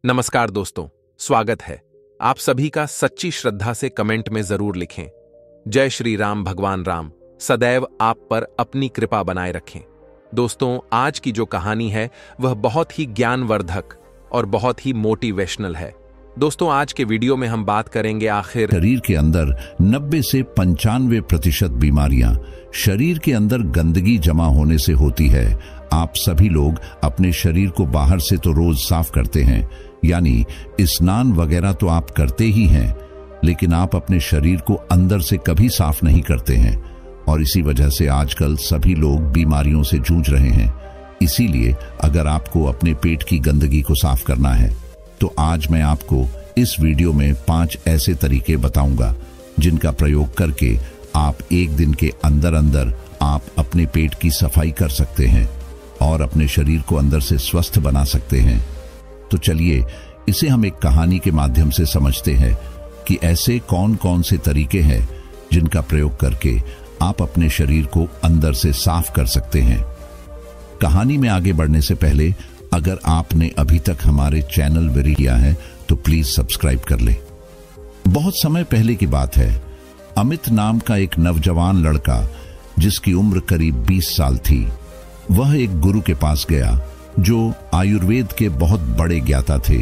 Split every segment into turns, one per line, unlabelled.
नमस्कार दोस्तों, स्वागत है। आप सभी का सच्ची श्रद्धा से कमेंट में जरूर लिखें। जय श्री राम, भगवान राम सदैव आप पर अपनी कृपा बनाए रखें। दोस्तों, आज की जो कहानी है वह बहुत ही ज्ञानवर्धक और बहुत ही मोटिवेशनल है। दोस्तों, आज के वीडियो में हम बात करेंगे आखिर
शरीर के अंदर 90 से 95% बीमारियां शरीर के अंदर गंदगी जमा होने से होती है। आप सभी लोग अपने शरीर को बाहर से तो रोज साफ करते हैं, यानी स्नान वगैरह तो आप करते ही हैं, लेकिन आप अपने शरीर को अंदर से कभी साफ नहीं करते हैं और इसी वजह से आजकल सभी लोग बीमारियों से जूझ रहे हैं। इसीलिए अगर आपको अपने पेट की गंदगी को साफ करना है तो आज मैं आपको इस वीडियो में 5 ऐसे तरीके बताऊंगा जिनका प्रयोग करके आप एक दिन के अंदर अंदर आप अपने पेट की सफाई कर सकते हैं और अपने शरीर को अंदर से स्वस्थ बना सकते हैं। तो चलिए इसे हम एक कहानी के माध्यम से समझते हैं कि ऐसे कौन कौन से तरीके हैं जिनका प्रयोग करके आप अपने शरीर को अंदर से साफ कर सकते हैं। कहानी में आगे बढ़ने से पहले अगर आपने अभी तक हमारे चैनल विजिट किया है तो प्लीज सब्सक्राइब कर ले। बहुत समय पहले की बात है। अमित नाम का एक नौजवान लड़का जिसकी उम्र करीब 20 साल थी, वह एक गुरु के पास गया जो आयुर्वेद के बहुत बड़े ज्ञाता थे।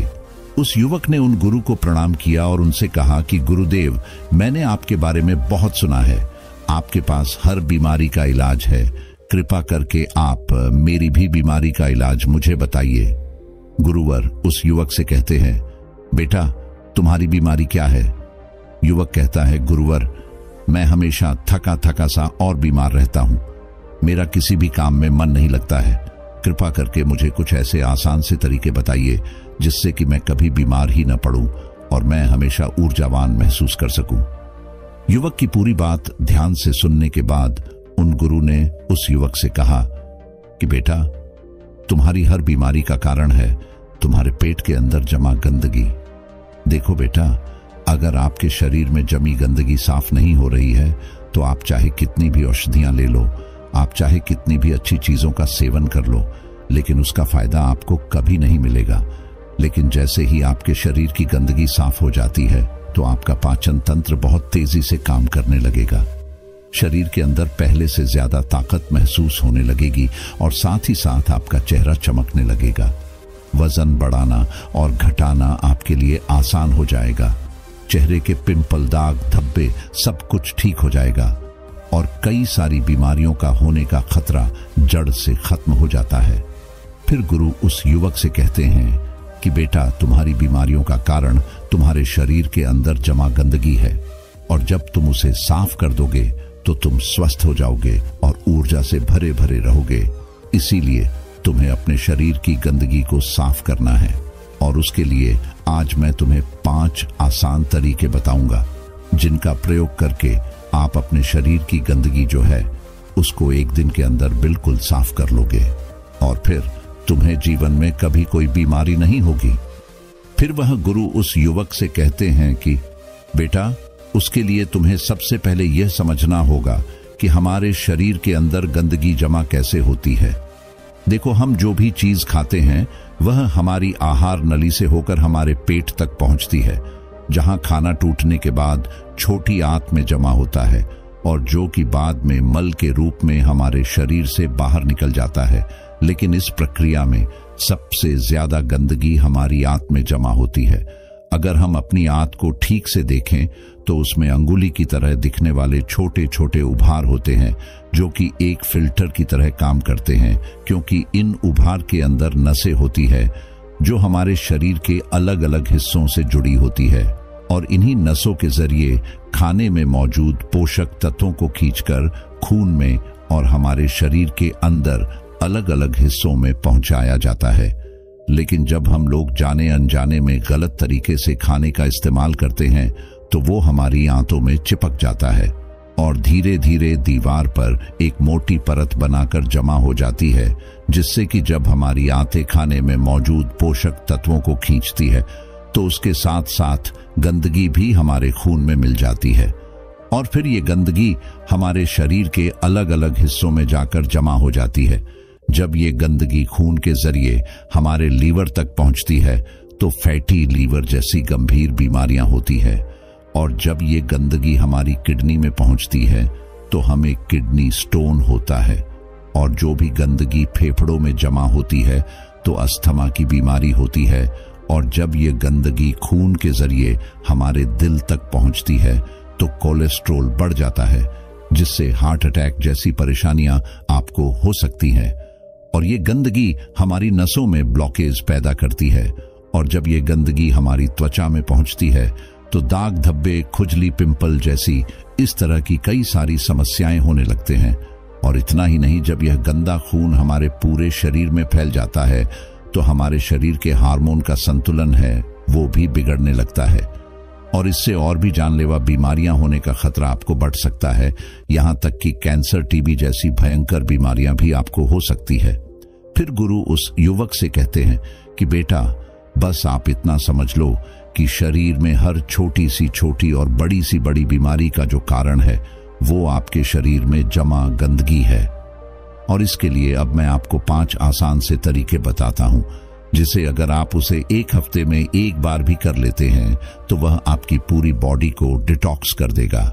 उस युवक ने उन गुरु को प्रणाम किया और उनसे कहा कि गुरुदेव, मैंने आपके बारे में बहुत सुना है, आपके पास हर बीमारी का इलाज है, कृपा करके आप मेरी भी बीमारी का इलाज मुझे बताइए। गुरुवर उस युवक से कहते हैं, बेटा तुम्हारी बीमारी क्या है? युवक कहता है, गुरुवर मैं हमेशा थका थका सा और बीमार रहता हूं, मेरा किसी भी काम में मन नहीं लगता है, कृपा करके मुझे कुछ ऐसे आसान से तरीके बताइए जिससे कि मैं कभी बीमार ही न पड़ूं और मैं हमेशा ऊर्जावान महसूस कर सकूं। युवक की पूरी बात ध्यान से सुनने के बाद उन गुरु ने उस युवक से कहा कि बेटा तुम्हारी हर बीमारी का कारण है तुम्हारे पेट के अंदर जमा गंदगी। देखो बेटा, अगर आपके शरीर में जमी गंदगी साफ नहीं हो रही है तो आप चाहे कितनी भी औषधियां ले लो, आप चाहे कितनी भी अच्छी चीजों का सेवन कर लो, लेकिन उसका फायदा आपको कभी नहीं मिलेगा। लेकिन जैसे ही आपके शरीर की गंदगी साफ हो जाती है तो आपका पाचन तंत्र बहुत तेजी से काम करने लगेगा, शरीर के अंदर पहले से ज्यादा ताकत महसूस होने लगेगी और साथ ही साथ आपका चेहरा चमकने लगेगा। वजन बढ़ाना और घटाना आपके लिए आसान हो जाएगा, चेहरे के पिंपल, दाग, धब्बे सब कुछ ठीक हो जाएगा और कई सारी बीमारियों का होने का खतरा जड़ से खत्म हो जाता है। फिर गुरु उस युवक से कहते हैं कि बेटा तुम्हारी बीमारियों का कारण तुम्हारे शरीर के अंदर जमा गंदगी है और जब तुम उसे साफ कर दोगे तो तुम स्वस्थ हो जाओगे और ऊर्जा से भरे भरे रहोगे। इसीलिए तुम्हें अपने शरीर की गंदगी को साफ करना है और उसके लिए आज मैं तुम्हें 5 आसान तरीके बताऊंगा जिनका प्रयोग करके आप अपने शरीर की गंदगी जो है उसको एक दिन के अंदर बिल्कुल साफ कर लोगे और फिर तुम्हें जीवन में कभी कोई बीमारी नहीं होगी। फिर वह गुरु उस युवक से कहते हैं कि बेटा उसके लिए तुम्हें सबसे पहले यह समझना होगा कि हमारे शरीर के अंदर गंदगी जमा कैसे होती है। देखो, हम जो भी चीज खाते हैं वह हमारी आहार नली से होकर हमारे पेट तक पहुंचती है, जहां खाना टूटने के बाद छोटी आंत में जमा होता है और जो कि बाद में मल के रूप में हमारे शरीर से बाहर निकल जाता है। लेकिन इस प्रक्रिया में सबसे ज्यादा गंदगी हमारी आंत में जमा होती है। अगर हम अपनी आंत को ठीक से देखें तो उसमें अंगुली की तरह दिखने वाले छोटे छोटे उभार होते हैं जो कि एक फिल्टर की तरह काम करते हैं, क्योंकि इन उभार के अंदर नसें होती है जो हमारे शरीर के अलग अलग हिस्सों से जुड़ी होती है और इन्हीं नसों के जरिए खाने में मौजूद पोषक तत्वों को खींचकर खून में और हमारे शरीर के अंदर अलग अलग हिस्सों में पहुंचाया जाता है। लेकिन जब हम लोग जाने अनजाने में गलत तरीके से खाने का इस्तेमाल करते हैं तो वो हमारी आंतों में चिपक जाता है और धीरे धीरे दीवार पर एक मोटी परत बनाकर जमा हो जाती है, जिससे कि जब हमारी आंतें खाने में मौजूद पोषक तत्वों को खींचती है तो उसके साथ साथ गंदगी भी हमारे खून में मिल जाती है और फिर ये गंदगी हमारे शरीर के अलग अलग हिस्सों में जाकर जमा हो जाती है। जब ये गंदगी खून के जरिए हमारे लीवर तक पहुंचती है तो फैटी लीवर जैसी गंभीर बीमारियां होती है। और जब ये गंदगी हमारी किडनी में पहुंचती है तो हमें किडनी स्टोन होता है। और जो भी गंदगी फेफड़ों में जमा होती है तो अस्थमा की बीमारी होती है। और जब ये गंदगी खून के जरिए हमारे दिल तक पहुंचती है तो कोलेस्ट्रॉल बढ़ जाता है, जिससे हार्ट अटैक जैसी परेशानियां आपको हो सकती हैं। और ये गंदगी हमारी नसों में ब्लॉकेज पैदा करती है। और जब ये गंदगी हमारी त्वचा में पहुंचती है तो दाग धब्बे, खुजली, पिंपल जैसी इस तरह की कई सारी समस्याएं होने लगते हैं। और इतना ही नहीं, जब यह गंदा खून हमारे पूरे शरीर में फैल जाता है तो हमारे शरीर के हार्मोन का संतुलन है वो भी बिगड़ने लगता है। और इससे और भी जानलेवा बीमारियां होने का खतरा आपको बढ़ सकता है। यहां तक कि कैंसर, टीबी जैसी भयंकर बीमारियां भी आपको हो सकती है। फिर गुरु उस युवक से कहते हैं कि बेटा, बस आप इतना समझ लो कि शरीर में हर छोटी सी छोटी और बड़ी सी बड़ी बीमारी का जो कारण है वो आपके शरीर में जमा गंदगी है। और इसके लिए अब मैं आपको 5 आसान से तरीके बताता हूं, जिसे अगर आप उसे एक हफ्ते में एक बार भी कर लेते हैं तो वह आपकी पूरी बॉडी को डिटॉक्स कर देगा।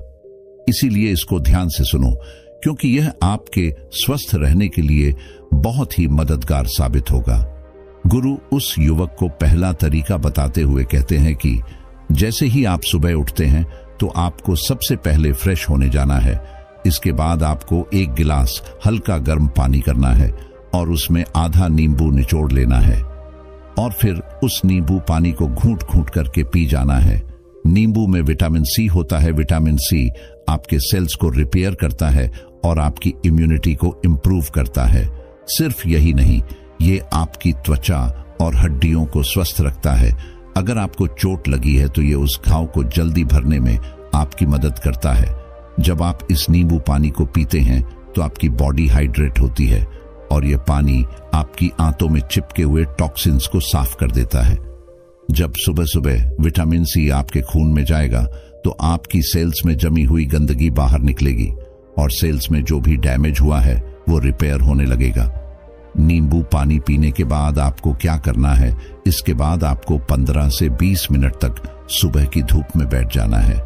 इसीलिए इसको ध्यान से सुनो, क्योंकि यह आपके स्वस्थ रहने के लिए बहुत ही मददगार साबित होगा। गुरु उस युवक को पहला तरीका बताते हुए कहते हैं कि जैसे ही आप सुबह उठते हैं तो आपको सबसे पहले फ्रेश होने जाना है। इसके बाद आपको 1 गिलास हल्का गर्म पानी करना है और उसमें आधा नींबू निचोड़ लेना है। और फिर उस नींबू पानी को घूंट घूंट करके पी जाना है। नींबू में विटामिन सी होता है। विटामिन सी आपके सेल्स को रिपेयर करता है और आपकी इम्यूनिटी को इम्प्रूव करता है। सिर्फ यही नहीं, ये आपकी त्वचा और हड्डियों को स्वस्थ रखता है। अगर आपको चोट लगी है तो ये उस घाव को जल्दी भरने में आपकी मदद करता है। जब आप इस नींबू पानी को पीते हैं तो आपकी बॉडी हाइड्रेट होती है और यह पानी आपकी आंतों में चिपके हुए टॉक्सिन्स को साफ कर देता है। जब सुबह सुबह विटामिन सी आपके खून में जाएगा तो आपकी सेल्स में जमी हुई गंदगी बाहर निकलेगी और सेल्स में जो भी डैमेज हुआ है वो रिपेयर होने लगेगा। नींबू पानी पीने के बाद आपको क्या करना है? इसके बाद आपको 15 से 20 मिनट तक सुबह की धूप में बैठ जाना है।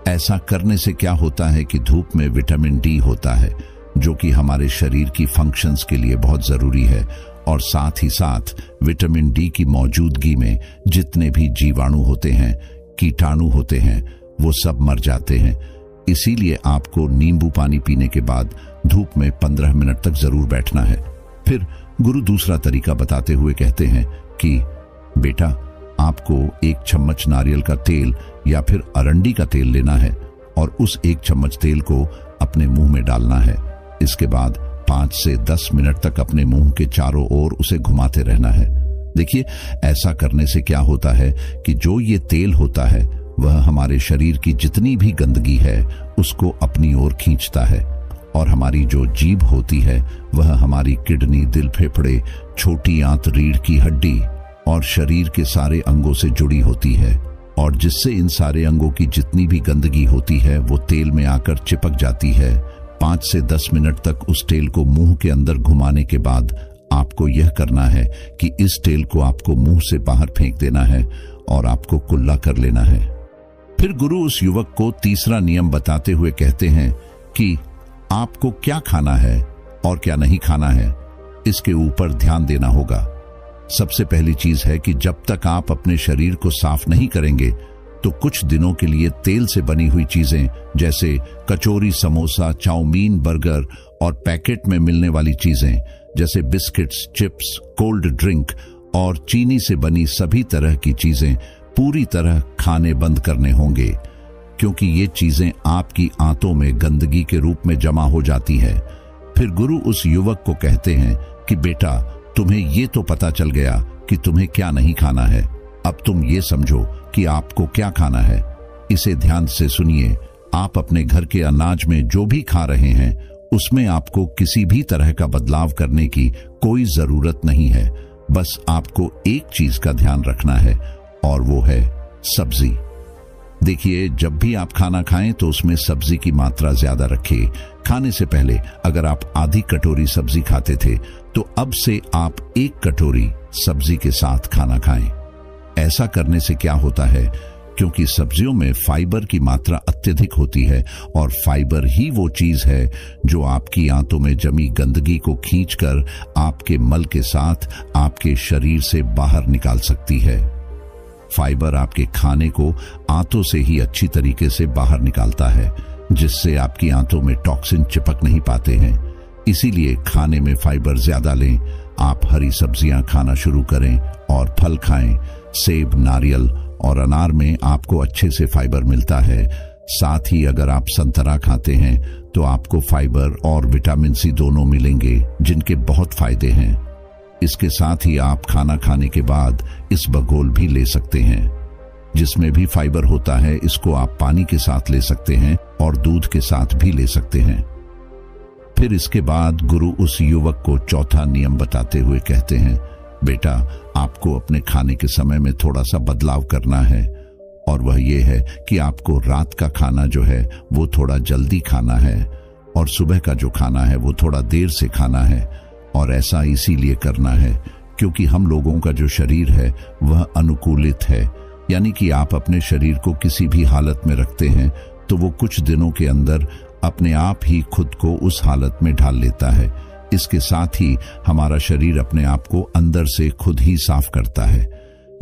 ऐसा करने से क्या होता है कि धूप में विटामिन डी होता है, जो कि हमारे शरीर की फंक्शंस के लिए बहुत जरूरी है। और साथ ही साथ विटामिन डी की मौजूदगी में जितने भी जीवाणु होते हैं, कीटाणु होते हैं, वो सब मर जाते हैं। इसीलिए आपको नींबू पानी पीने के बाद धूप में 15 मिनट तक जरूर बैठना है। फिर गुरु दूसरा तरीका बताते हुए कहते हैं कि बेटा, आपको 1 चम्मच नारियल का तेल या फिर अरंडी का तेल लेना है और उस 1 चम्मच तेल को अपने मुंह में डालना है। इसके बाद 5 से 10 मिनट तक अपने मुंह के चारों ओर उसे घुमाते रहना है। देखिए, ऐसा करने से क्या होता है कि जो ये तेल होता है वह हमारे शरीर की जितनी भी गंदगी है उसको अपनी ओर खींचता है। और हमारी जो जीभ होती है वह हमारी किडनी, दिल, फेफड़े, छोटी आंत, रीढ़ की हड्डी और शरीर के सारे अंगों से जुड़ी होती है। और जिससे इन सारे अंगों की जितनी भी गंदगी होती है वो तेल में आकर चिपक जाती है। 5 से 10 मिनट तक उस तेल को मुंह के अंदर घुमाने के बाद आपको यह करना है कि इस तेल को आपको मुंह से बाहर फेंक देना है और आपको कुल्ला कर लेना है। फिर गुरु उस युवक को तीसरा नियम बताते हुए कहते हैं कि आपको क्या खाना है और क्या नहीं खाना है, इसके ऊपर ध्यान देना होगा। सबसे पहली चीज है कि जब तक आप अपने शरीर को साफ नहीं करेंगे तो कुछ दिनों के लिए तेल से बनी हुई चीजें जैसे कचौरी, समोसा, चाउमीन, बर्गर और पैकेट में मिलने वाली चीजें जैसे बिस्किट्स, चिप्स, कोल्ड ड्रिंक और चीनी से बनी सभी तरह की चीजें पूरी तरह खाने बंद करने होंगे, क्योंकि ये चीजें आपकी आंतों में गंदगी के रूप में जमा हो जाती है। फिर गुरु उस युवक को कहते हैं कि बेटा, तुम्हें ये तो पता चल गया कि तुम्हें क्या नहीं खाना है। अब तुम ये समझो कि आपको क्या खाना है। इसे ध्यान से सुनिए। आप अपने घर के अनाज में जो भी खा रहे हैं उसमें आपको किसी भी तरह का बदलाव करने की कोई जरूरत नहीं है। बस आपको एक चीज का ध्यान रखना है और वो है सब्जी। देखिए, जब भी आप खाना खाएं तो उसमें सब्जी की मात्रा ज्यादा रखें। खाने से पहले अगर आप आधी कटोरी सब्जी खाते थे तो अब से आप 1 कटोरी सब्जी के साथ खाना खाएं। ऐसा करने से क्या होता है, क्योंकि सब्जियों में फाइबर की मात्रा अत्यधिक होती है और फाइबर ही वो चीज है जो आपकी आंतों में जमी गंदगी को खींचकर आपके मल के साथ आपके शरीर से बाहर निकाल सकती है। फाइबर आपके खाने को आंतों से ही अच्छी तरीके से बाहर निकालता है, जिससे आपकी आंतों में टॉक्सिन चिपक नहीं पाते हैं। इसीलिए खाने में फाइबर ज्यादा लें। आप हरी सब्जियां खाना शुरू करें और फल खाएं। सेब, नारियल और अनार में आपको अच्छे से फाइबर मिलता है। साथ ही अगर आप संतरा खाते हैं तो आपको फाइबर और विटामिन सी दोनों मिलेंगे, जिनके बहुत फायदे हैं। इसके साथ ही आप खाना खाने के बाद इसबगोल भी ले सकते हैं, जिसमें भी फाइबर होता है। इसको आप पानी के साथ ले सकते हैं और दूध के साथ भी ले सकते हैं। फिर इसके बाद गुरु उस युवक को चौथा नियम बताते हुए कहते हैं, बेटा, आपको अपने खाने के समय में थोड़ा सा बदलाव करना है, और वह ये है कि आपको रात का खाना जो है वो थोड़ा जल्दी खाना है और सुबह का जो खाना है वो थोड़ा देर से खाना है। और ऐसा इसीलिए करना है क्योंकि हम लोगों का जो शरीर है वह अनुकूलित है, यानी कि आप अपने शरीर को किसी भी हालत में रखते हैं तो वो कुछ दिनों के अंदर अपने आप ही खुद को उस हालत में ढाल लेता है। इसके साथ ही हमारा शरीर अपने आप को अंदर से खुद ही साफ करता है।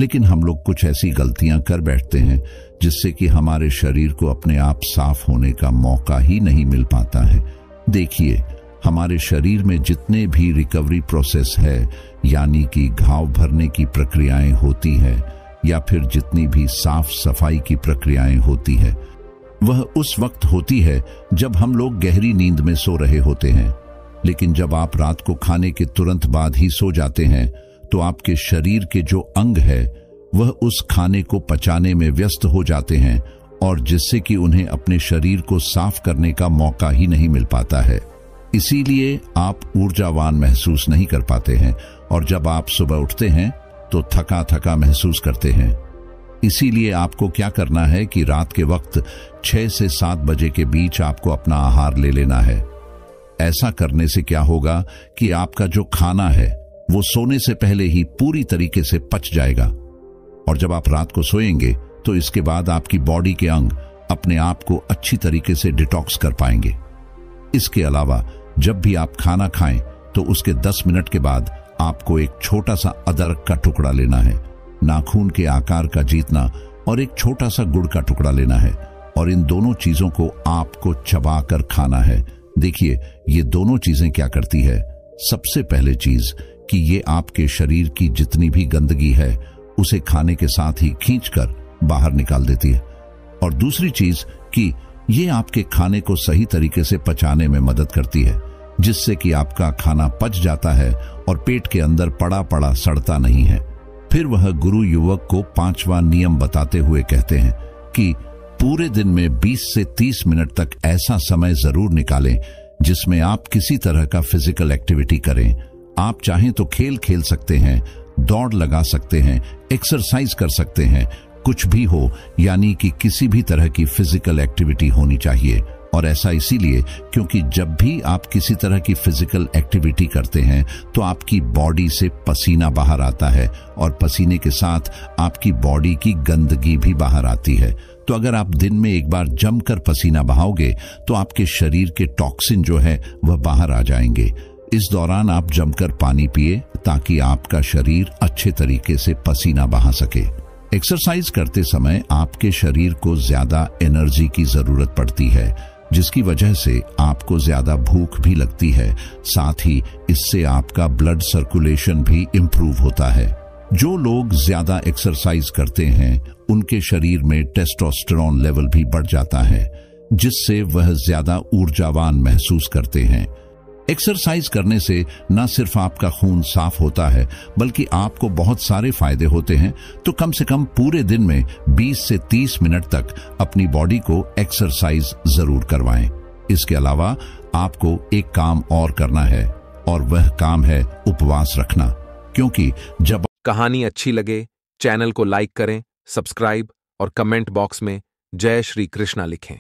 लेकिन हम लोग कुछ ऐसी गलतियां कर बैठते हैं जिससे कि हमारे शरीर को अपने आप साफ होने का मौका ही नहीं मिल पाता है। देखिए, हमारे शरीर में जितने भी रिकवरी प्रोसेस है, यानी कि घाव भरने की प्रक्रियाएं होती है या फिर जितनी भी साफ सफाई की प्रक्रियाएं होती है, वह उस वक्त होती है जब हम लोग गहरी नींद में सो रहे होते हैं। लेकिन जब आप रात को खाने के तुरंत बाद ही सो जाते हैं तो आपके शरीर के जो अंग है वह उस खाने को पचाने में व्यस्त हो जाते हैं, और जिससे कि उन्हें अपने शरीर को साफ करने का मौका ही नहीं मिल पाता है। इसीलिए आप ऊर्जावान महसूस नहीं कर पाते हैं और जब आप सुबह उठते हैं तो थका थका महसूस करते हैं। इसीलिए आपको क्या करना है कि रात के वक्त 6 से 7 बजे के बीच आपको अपना आहार ले लेना है। ऐसा करने से क्या होगा कि आपका जो खाना है वो सोने से पहले ही पूरी तरीके से पच जाएगा, और जब आप रात को सोएंगे तो इसके बाद आपकी बॉडी के अंग अपने आप को अच्छी तरीके से डिटॉक्स कर पाएंगे। इसके अलावा जब भी आप खाना खाएं तो उसके 10 मिनट के बाद आपको एक छोटा सा अदरक का टुकड़ा लेना है, नाखून के आकार का जीतना, और एक छोटा सा गुड़ का टुकड़ा लेना है, और इन दोनों चीजों को आपको चबा कर खाना है। देखिए, ये दोनों चीजें क्या करती है। सबसे पहले चीज कि ये आपके शरीर की जितनी भी गंदगी है उसे खाने के साथ ही खींचकर बाहर निकाल देती है, और दूसरी चीज कि ये आपके खाने को सही तरीके से पचाने में मदद करती है, जिससे कि आपका खाना पच जाता है और पेट के अंदर पड़ा पड़ा सड़ता नहीं है। फिर वह गुरु युवक को 5वां नियम बताते हुए कहते हैं कि पूरे दिन में 20 से 30 मिनट तक ऐसा समय जरूर निकालें जिसमें आप किसी तरह का फिजिकल एक्टिविटी करें। आप चाहें तो खेल खेल सकते हैं, दौड़ लगा सकते हैं, एक्सरसाइज कर सकते हैं, कुछ भी हो, यानी कि किसी भी तरह की फिजिकल एक्टिविटी होनी चाहिए। और ऐसा इसीलिए क्योंकि जब भी आप किसी तरह की फिजिकल एक्टिविटी करते हैं तो आपकी बॉडी से पसीना बाहर आता है, और पसीने के साथ आपकी बॉडी की गंदगी भी बाहर आती है। तो अगर आप दिन में एक बार जमकर पसीना बहाओगे तो आपके शरीर के टॉक्सिन जो है वह बाहर आ जाएंगे। इस दौरान आप जमकर पानी पिए ताकि आपका शरीर अच्छे तरीके से पसीना बहा सके। एक्सरसाइज करते समय आपके शरीर को ज्यादा एनर्जी की जरूरत पड़ती है, जिसकी वजह से आपको ज्यादा भूख भी लगती है। साथ ही इससे आपका ब्लड सर्कुलेशन भी इंप्रूव होता है। जो लोग ज्यादा एक्सरसाइज करते हैं उनके शरीर में टेस्टोस्टेरोन लेवल भी बढ़ जाता है, जिससे वह ज्यादा ऊर्जावान महसूस करते हैं। एक्सरसाइज करने से न सिर्फ आपका खून साफ होता है बल्कि आपको बहुत सारे फायदे होते हैं। तो कम से कम पूरे दिन में 20 से 30 मिनट तक अपनी बॉडी को एक्सरसाइज जरूर करवाएं। इसके अलावा आपको एक काम और करना है, और वह काम है उपवास रखना। क्योंकि जब
कहानी अच्छी लगे चैनल को लाइक करें, सब्सक्राइब और कमेंट बॉक्स में जय श्री कृष्णा लिखें।